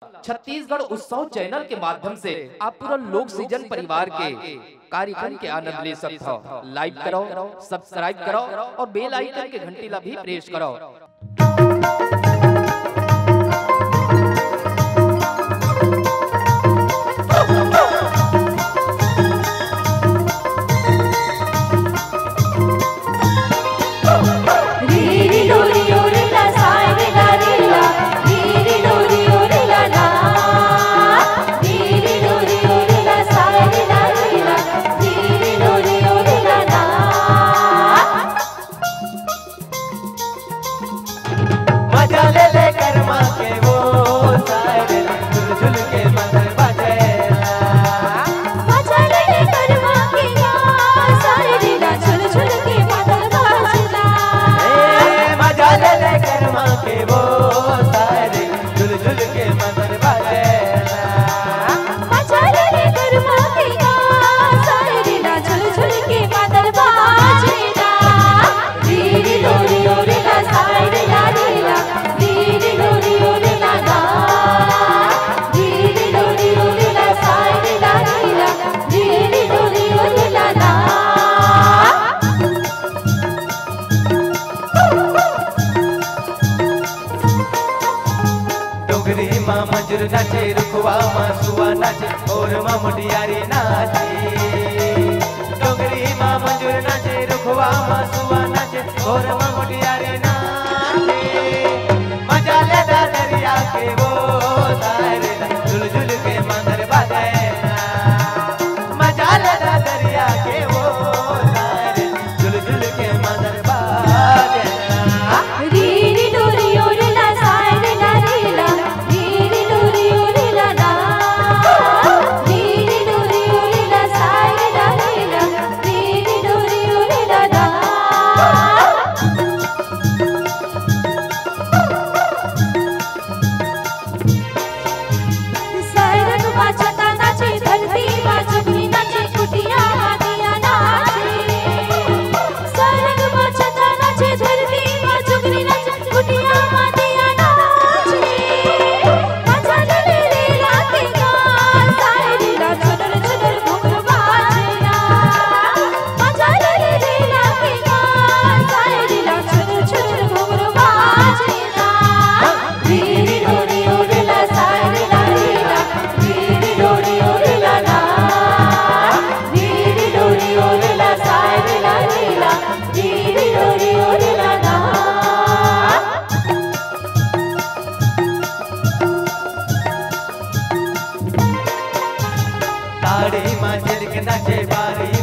छत्तीसगढ़ उत्सव चैनल के माध्यम से आप पूरा लोक सीजन परिवार के कार्यक्रम के आनंद ले सकते हो। लाइक करो, सब्सक्राइब करो और बेल आइकन के घंटी ला भी प्रेस करो। मजूर नाचे रुखवा मासुआ नाचे और माँ मुटियारी नाचे। डोंगरी माँ मजूर नाचे रुखवा मासुआ नाचे और माँ मुटियारी नाचे। मजा लेदा दरिया के वो सारे झुल झुल के मंदिर बाजे। मजा लेदा दरिया के वो सारे झुल झुल के मंदिर बाजे। रीरी डोरी ओरेला सारे लारीला ताड़ी माँ झिलक नाचे बारी